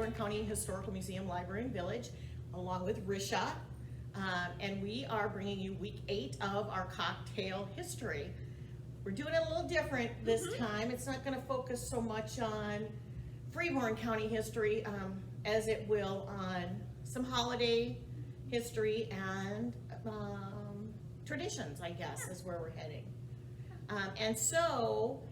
Freeborn County Historical Museum, Library and Village, along with Risha. And we are bringing you week 8 of our cocktail history. We're doing it a little different this time. It's not going to focus so much on Freeborn County history as it will on some holiday history and traditions, I guess, is where we're heading. And so,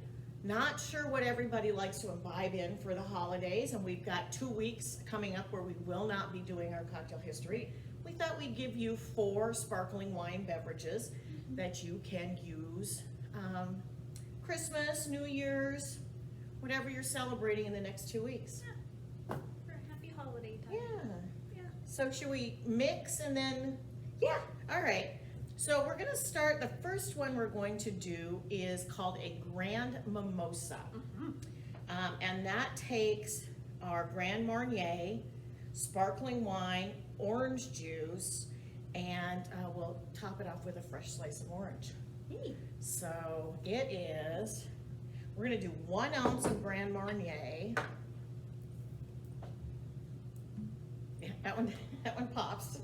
not sure what everybody likes to imbibe in for the holidays, and we've got 2 weeks coming up where we will not be doing our cocktail history. We thought we'd give you 4 sparkling wine beverages that you can use Christmas, New Year's, whatever you're celebrating in the next 2 weeks. Yeah, for a happy holiday time. Yeah. So should we mix and then? Yeah. All right. So we're gonna start, the first one we're going to do is called a Grand Mimosa. And that takes our Grand Marnier, sparkling wine, orange juice, and we'll top it off with a fresh slice of orange. So it is, we're gonna do 1 ounce of Grand Marnier. Yeah, that one pops.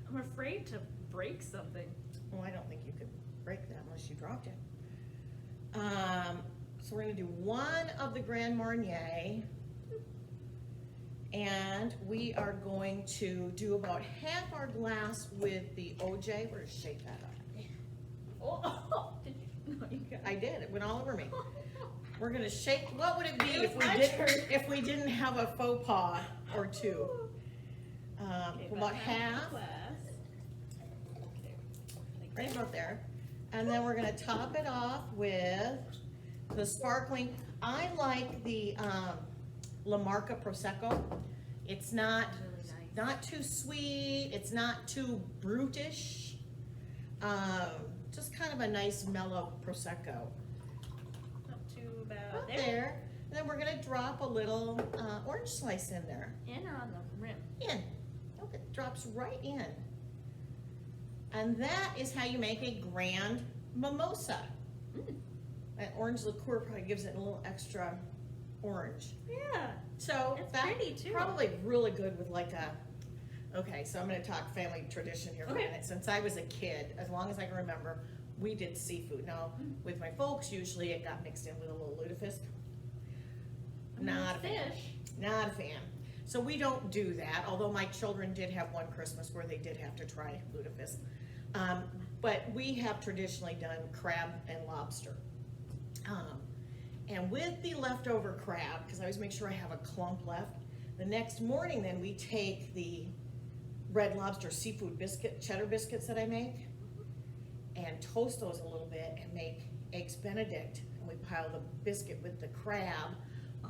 I'm afraid to break something. Well, I don't think you could break that unless you dropped it. So we're gonna do 1 of the Grand Marnier, and we are going to do about half our glass with the OJ. We're gonna shake that up. Oh, did you? No, you got it. I did, it went all over me. We're gonna shake, what would it be It if was we my didn't, turn. if we didn't have a faux pas or 2? Okay, About half, glass. Okay. right about there. And then we're gonna top it off with the sparkling, I like the La Marca Prosecco. It's not, Really nice. not too sweet, it's not too brutish. Just kind of a nice mellow Prosecco. Not too bad. Right there. And then we're gonna drop a little orange slice in there. In or on the rim? In. Look, it drops right in. And that is how you make a Grand Mimosa. That orange liqueur probably gives it a little extra orange. Yeah. So It's that's pretty, too. probably really good with like a, okay, so I'm gonna talk family tradition here for a Okay. minute. Since I was a kid, as long as I can remember, we did seafood. Now, with my folks, usually it got mixed in with a little lutefisk. Not a fan. Fish. Not a fan. So we don't do that, although my children did have one Christmas where they did have to try lutefisk. But we have traditionally done crab and lobster. And with the leftover crab, because I always make sure I have a clump left, the next morning then we take the Red Lobster seafood biscuit, cheddar biscuits that I make, and toast those a little bit and make eggs Benedict. And we pile the biscuit with the crab,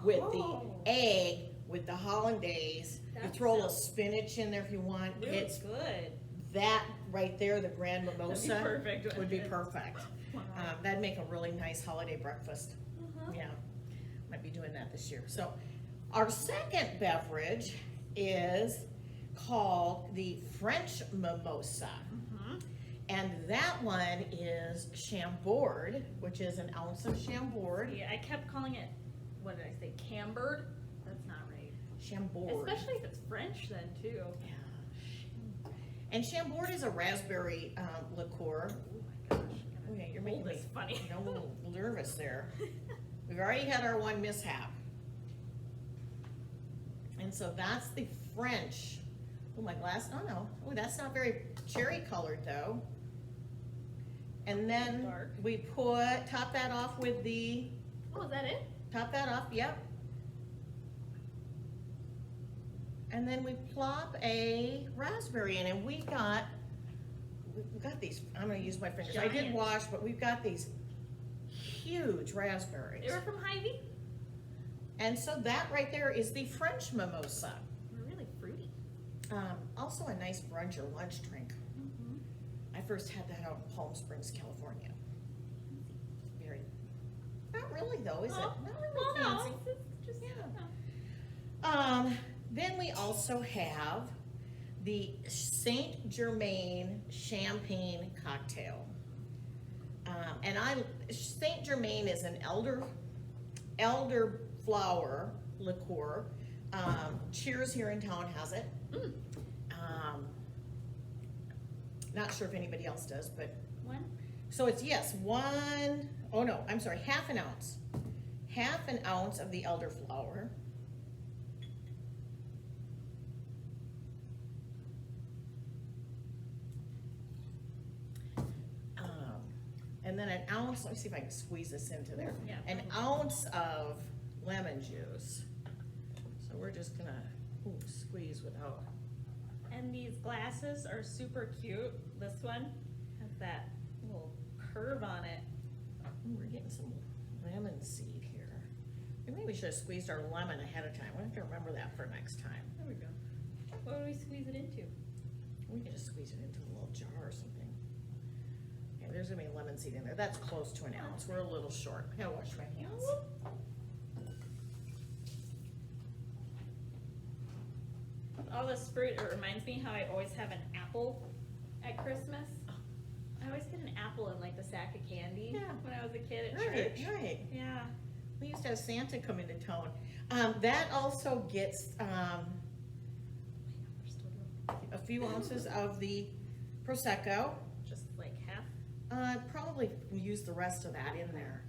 with Oh. the egg, with the hollandaise. You That throw a little sounds spinach in there if you want. Really It's good. that right there, the Grand Mimosa, perfect with would be it. perfect. Wow. That'd make a really nice holiday breakfast. Uh-huh. Yeah, might be doing that this year. So our second beverage is called the French Mimosa. And that one is Chambord, which is an ounce of Chambord. Yeah, I kept calling it, what did I say, Chambord? That's not right. Chambord. Especially if it's French then too. Yeah. And Chambord is a raspberry liqueur. Oh my gosh. Okay, you're Hold making me this funny. a little nervous there. We've already had our one mishap. And so that's the French. Oh, my glass, oh no. Oh, that's not very cherry colored though. And then Dark. we top that off with the, Oh, is that it? top that off, yep. And then we plop a raspberry in, and we've got these, I'm gonna use my fingers. I did Giant. wash, but we've got these huge raspberries. They were from Hy-Vee? And so that right there is the French Mimosa. They're really fruity. Also a nice brunch or lunch drink. I first had that out in Palm Springs, California. Very, not really though, is it? Oh, Not really well, no, fancy. it's just, Yeah. no. Then we also have the Saint Germain Champagne Cocktail. And Saint Germain is an elderflower liqueur Cheers here in town has it. Mm. Not sure if anybody else does, but, One? so it's, yes, half an ounce. Half an ounce of the elderflower. And then an ounce, let me see if I can squeeze this into there. Yeah. An ounce of lemon juice. So we're just gonna, squeeze without. And these glasses are super cute. This one has that little curve on it. We're getting some lemon seed here. Maybe we should have squeezed our lemon ahead of time. We have to remember that for next time. There we go. What do we squeeze it into? We can just squeeze it into a little jar or something. Okay, there's gonna be lemon seed in there. That's close to an ounce. We're a little short. I gotta wash my hands. All this fruit, it reminds me how I always have an apple at Christmas. I always get an apple in like the sack of candy Yeah. when I was a kid at Right, church. right. Yeah. We used to have Santa come into town. That also gets a few ounces of the Prosecco. Just like half. Probably use the rest of that in there.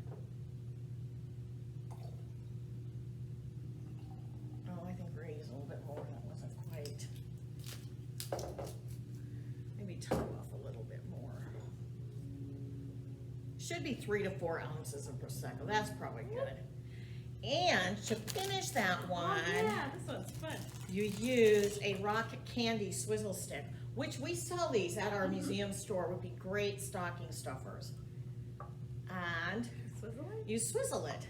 Oh, I think we're gonna use a little bit more. That wasn't quite. Maybe top off a little bit more. Should be 3 to 4 ounces of Prosecco. That's probably good. And to finish that one, Oh, yeah, this one's fun. you use a rock candy swizzle stick, which we sell these at our museum store, would be great stocking stuffers. And Swizzle it? you swizzle it.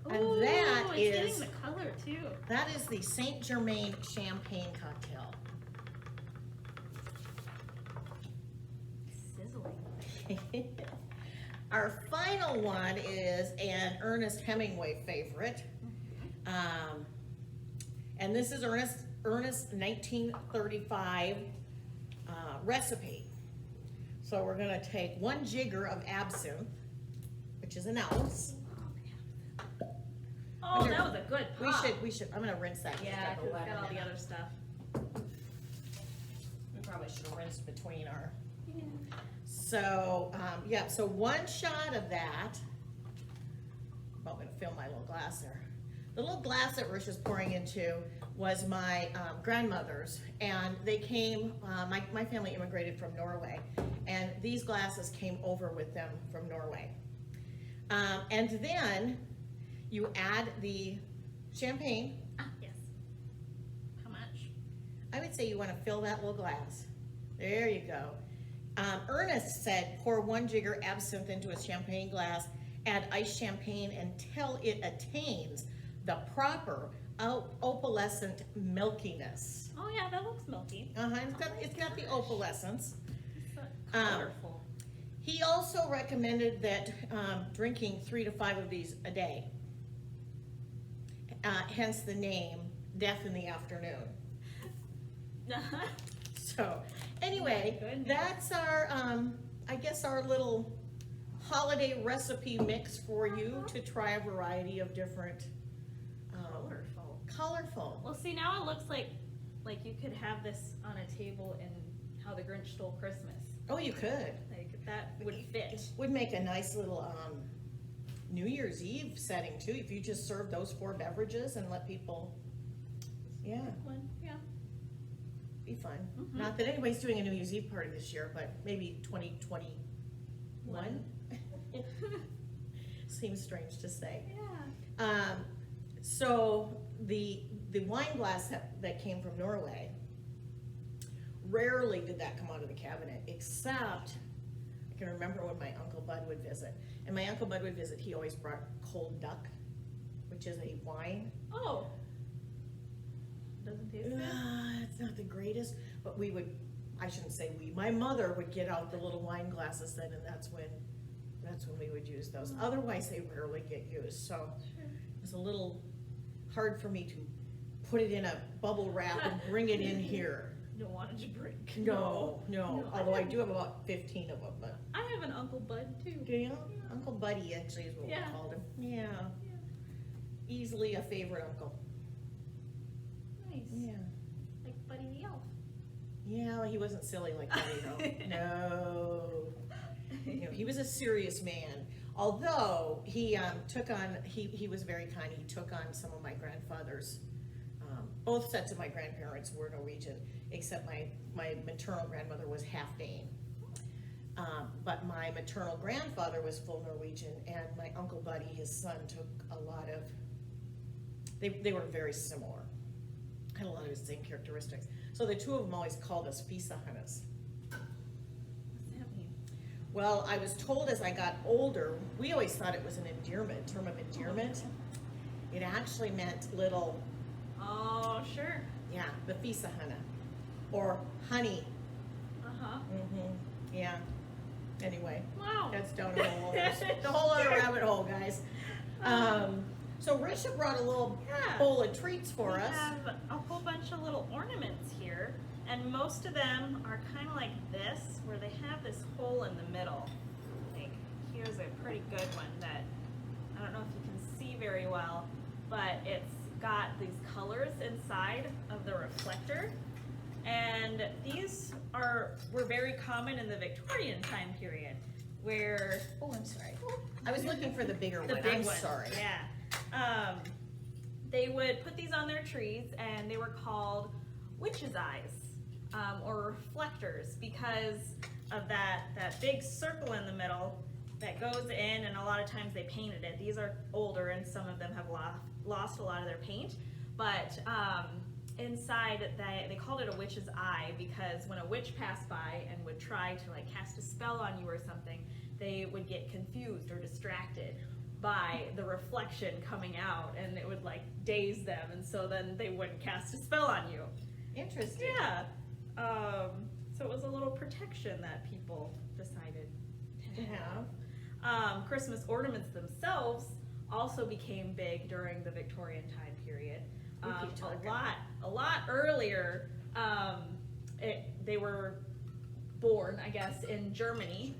And Ooh, that it's is- getting the color too. That is the St. Germain Champagne Cocktail. Sizzling. Our final one is an Ernest Hemingway favorite. And this is Ernest 1935 recipe. So we're gonna take 1 jigger of absinthe, which is an ounce. Oh, that was a good pop. We should, I'm gonna rinse that. Yeah, It's because got it's got all the lemon in it. other stuff. We probably should have rinsed between our. So, yeah, so 1 shot of that. I'm gonna fill my little glass there. The little glass that Rish is pouring into was my grandmother's, and they came, my family immigrated from Norway, and these glasses came over with them from Norway. And then you add the champagne. Ah, yes. How much? I would say you wanna fill that little glass. There you go. Ernest said, pour 1 jigger absinthe into a champagne glass, add iced champagne until it attains the proper opalescent milkiness. Oh yeah, that looks milky. It's got the opalescence. It's colorful. He also recommended that drinking 3 to 5 of these a day. Hence the name, Death in the Afternoon. So, anyway, Goodness. that's our, I guess our little holiday recipe mix for you to try a variety of different, Colorful. colorful. Well, see, now it looks like you could have this on a table in How the Grinch Stole Christmas. Oh, you could. Like that would fit. Would make a nice little, New Year's Eve setting too, if you just serve those 4 beverages and let people, yeah, One, yeah. be fun. Mhm. Not that anybody's doing a New Year's Eve party this year, but maybe 2021. Seems strange to say. Yeah. So the wine glass that came from Norway, rarely did that come out of the cabinet, except I can remember when my Uncle Bud would visit. And my Uncle Bud would visit, he always brought cold duck, which is a wine. Oh. Doesn't taste good. It's not the greatest, but I shouldn't say we, my mother would get out the little wine glasses then, and that's when we would use those. Otherwise, they rarely get used, so it's a little hard for me to put it in a bubble wrap and bring it in here. Don't want it to break. No, No, although I do have about 15 of them, but. I have an Uncle Bud too. Do you? Uncle Buddy actually is what we Yeah. called him. Yeah. Easily a favorite uncle. nice. Yeah. Like Buddy the Elf. Yeah, well, he wasn't silly like Buddy though. No. You know, he was a serious man. Although he took on, he was very kind. He took on some of my grandfathers. Both sets of my grandparents were Norwegian, except my maternal grandmother was half Dane. But my maternal grandfather was full Norwegian, and my Uncle Buddy, his son, took a lot of, they were very similar. Had a lot of the same characteristics. So the two of them always called us Fisahanas. What's that mean? Well, I was told as I got older, we always thought it was an endearment, term of endearment. It actually meant little, Oh, sure. yeah, the Fisahana, or honey. Uh-huh. Yeah. Anyway, Wow. that's down the whole other rabbit hole, guys. So Risha brought a little Yeah. bowl of treats for We us. have a whole bunch of little ornaments here, and most of them are kind of like this, where they have this hole in the middle. Like, here's a pretty good one that, I don't know if you can see very well, but it's got these colors inside of the reflector. And these were very common in the Victorian time period, where, oh, I'm sorry. I was looking for the bigger The one. big I'm one. sorry. Yeah. They would put these on their trees, and they were called witches' eyes, or reflectors, because of that big circle in the middle that goes in, and a lot of times they painted it. These are older, and some of them have lost a lot of their paint, but inside they called it a witch's eye, because when a witch passed by and would try to like cast a spell on you or something, they would get confused or distracted by the reflection coming out, and it would like daze them, and so then they wouldn't cast a spell on you. Interesting. Yeah. So it was a little protection that people decided to have. Christmas ornaments themselves also became big during the Victorian time period. A lot earlier, they were born, I guess, in Germany,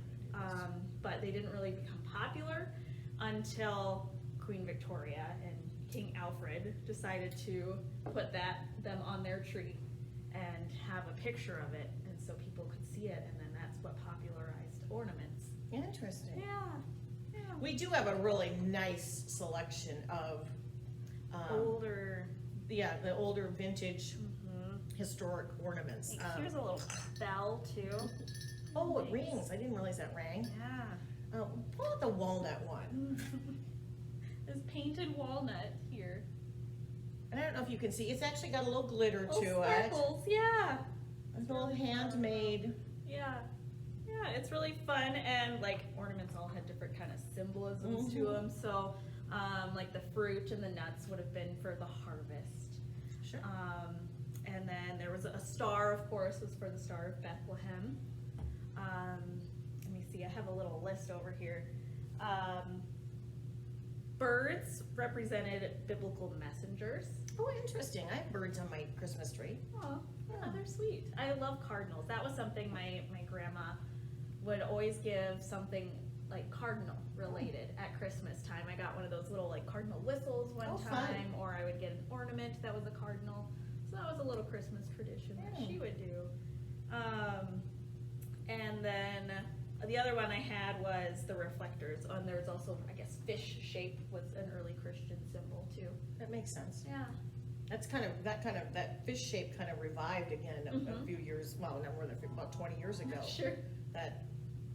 but they didn't really become popular until Queen Victoria and King Alfred decided to put them on their tree and have a picture of it, and so people could see it, and then that's what popularized ornaments. Interesting. Yeah. We do have a really nice selection of Older. the older vintage historic ornaments. Here's a little bell too. Oh, it Nice. rings. I didn't realize that rang. Yeah. Pull out the walnut one. This painted walnut here. And I don't know if you can see, it's actually got a little glitter Oh, to it. sparkles, yeah. It's a little handmade. Yeah. Yeah, it's really fun, and like ornaments all had different kind of symbolisms to them. So, like the fruit and the nuts would have been for the harvest. Sure. And then there was a star, of course, was for the Star of Bethlehem. Let me see, I have a little list over here. Birds represented biblical messengers. Oh, interesting. I have birds on my Christmas tree. Oh, yeah, they're sweet. I love cardinals. That was something my grandma would always give something like cardinal related at Christmas time. I got one of those little like cardinal whistles one fun. time, or I would get an ornament that was a cardinal. So that was a little Christmas tradition that she would do. And then the other one I had was the reflectors. And there's also, I guess, fish shape was an early Christian symbol too. That makes sense. Yeah. That's that fish shape kind of revived again a few years, well, no more than about 20 years ago. Sure. That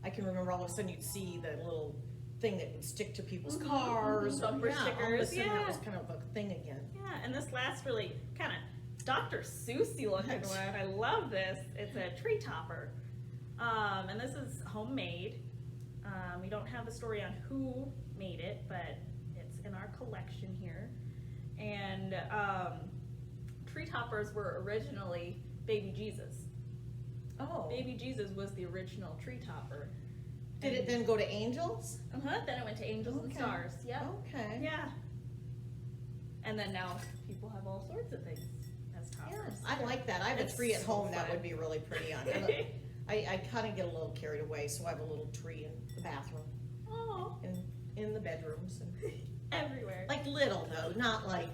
I can remember all of a sudden you'd see the little thing that would stick to people's cars. Bumper All of a stickers, sudden that yeah. was kind of a thing again. Yeah, and this last really kind of Dr. Seussy looking one. I love this. It's a tree topper. And this is homemade. We don't have the story on who made it, but it's in our collection here. And tree toppers were originally baby Jesus. Oh. Baby Jesus was the original tree topper. Did it then go to angels? Then it went to angels and Okay. stars. Yep. Okay. Yeah. And then now people have all sorts of things as toppers. Yes, I like that. I have a It's tree at so home that fun. would be really pretty on. I kind of get a little carried away, so I have a little tree in the bathroom, Oh, in the bedrooms, and everywhere. like little though, not like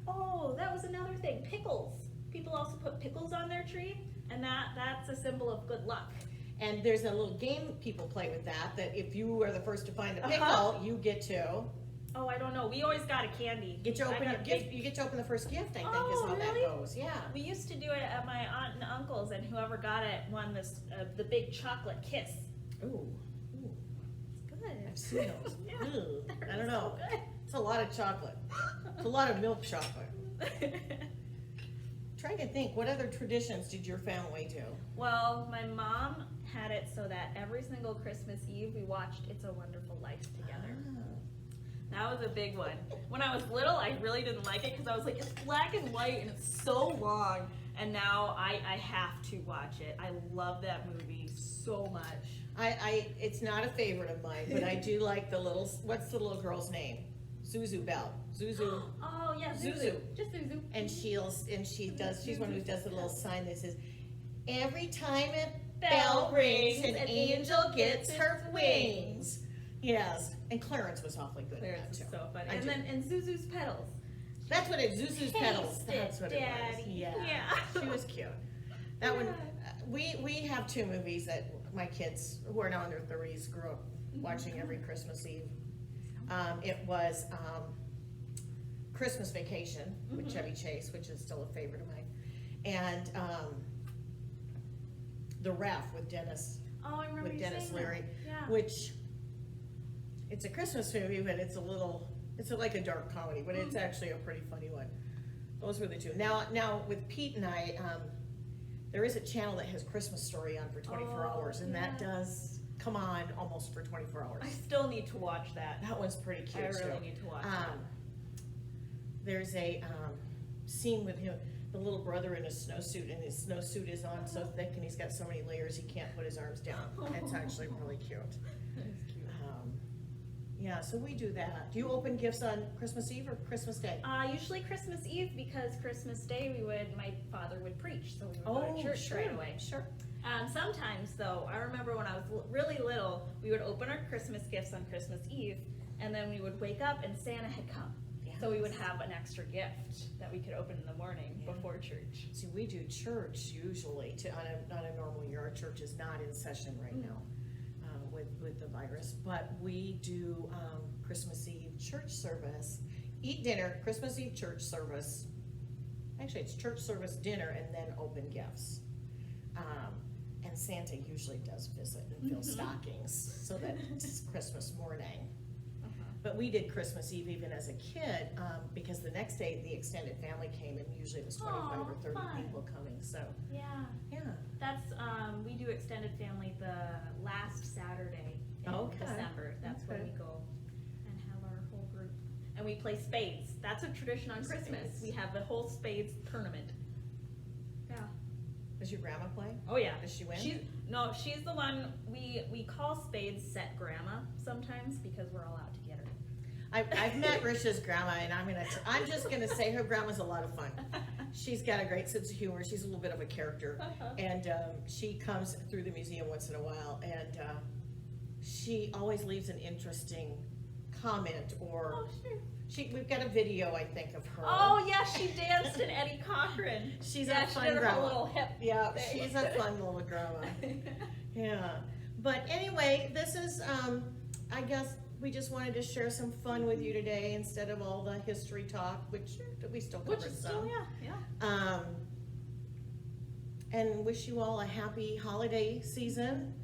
Oh, that was another thing. Pickles. People also put pickles on their tree, and that's a symbol of good luck. And there's a little game people play with that if you are the first to find a pickle, Uh-huh. you get to Oh, I don't know. We always got a candy. get to I open got a gift. You get to open the first gift, I think, is Oh, how really? that goes. Yeah. We used to do it at my aunt and uncle's, and whoever got it won this the big chocolate kiss. Ooh. Ooh. It's good. I've seen those. Yeah, Ooh, they're I don't know. So good. It's a lot of chocolate. It's a lot of milk chocolate. Trying to think, what other traditions did your family do? Well, my mom had it so that every single Christmas Eve we watched It's a Wonderful Life together. That was a big one. When I was little, I really didn't like it because I was like, it's black and white and it's so long. And now I have to watch it. I love that movie so much. It's not a favorite of mine, but I do like what's the little girl's name? Zuzu Bell. Zuzu. Oh yeah, Zuzu. Just Zuzu. And she's one who does the little sign that says, every time a Bell bell rings, rings, an an angel angel gets gets her its wings. Yes, and Clarence was awfully good Clarence at is that too. so funny. I And do. then Zuzu's petals. That's what Zuzu's petals. Taste it, That's what it was. Daddy. Yeah. Yeah. She was cute. That one, we have two movies that my kids, who are now in their 30s, grew up watching every Christmas Eve. It was Christmas Vacation with Chevy Chase, which is still a favorite of mine, and The Ref with Dennis Oh, I remember you Dennis saying Leary, that. Yeah. which it's a Christmas movie, but it's like a dark comedy, but it's actually a pretty funny one. Those were the two. Now with Pete and I, there is a channel that has Christmas Story on for 24 Oh, hours, and that yeah. does come on almost for 24 hours. I still need to watch that. That one's pretty cute I too. really need to watch that. There's a scene with him, the little brother in a snowsuit, and his snowsuit is on so thick, and he's got so many layers he can't put his arms down. It's actually really cute. That's cute. Yeah, so we do that. Do you open gifts on Christmas Eve or Christmas Day? Usually Christmas Eve, because Christmas Day my father would preach, so we would go to church right away. Sure. Sometimes though, I remember when I was really little, we would open our Christmas gifts on Christmas Eve, and then we would wake up and Santa had come. So we would have an extra gift that we could open in the morning before church. See, we do church usually on a normal year. Our church is not in session right now with the virus, but we do Christmas Eve church service, eat dinner, Christmas Eve church service. Actually, it's church service, dinner, and then open gifts. And Santa usually does visit and fill stockings, so that it's Christmas morning. But we did Christmas Eve even as a kid, because the next day the extended family came, and usually it was 25 or 30 fun. people coming, so, Yeah. yeah. That's, we do extended family the last Saturday in Okay. December. That's when Okay. we go and have our whole group. And we play spades. That's a tradition on Christmas. Spades. We have the whole spades tournament. Yeah. Does your grandma play? Oh yeah. Does she win? She's the one, we call spades set grandma sometimes because we're all out to get her. I've met Risha's grandma, and I'm just gonna say her grandma's a lot of fun. She's got a great sense of humor. She's a little bit of a character, and she comes through the museum once in a while, and she always leaves an interesting comment, or Oh, sure. we've got a video, I think, of her. Oh yeah, she danced in Eddie Cochran. She's yeah, a she fun did her grandma. whole little hip. Yeah, thing. she's a fun little grandma. Yeah, but anyway, this is, I guess we just wanted to share some fun with you today instead of all the history talk, which we still covered Which is some. still, yeah. And wish you all a happy holiday season.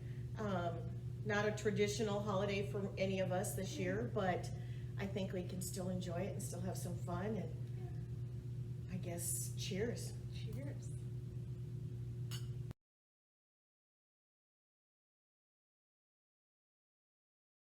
Not a traditional holiday for any of us this year, but I think we can still enjoy it and still have some fun, and I guess cheers.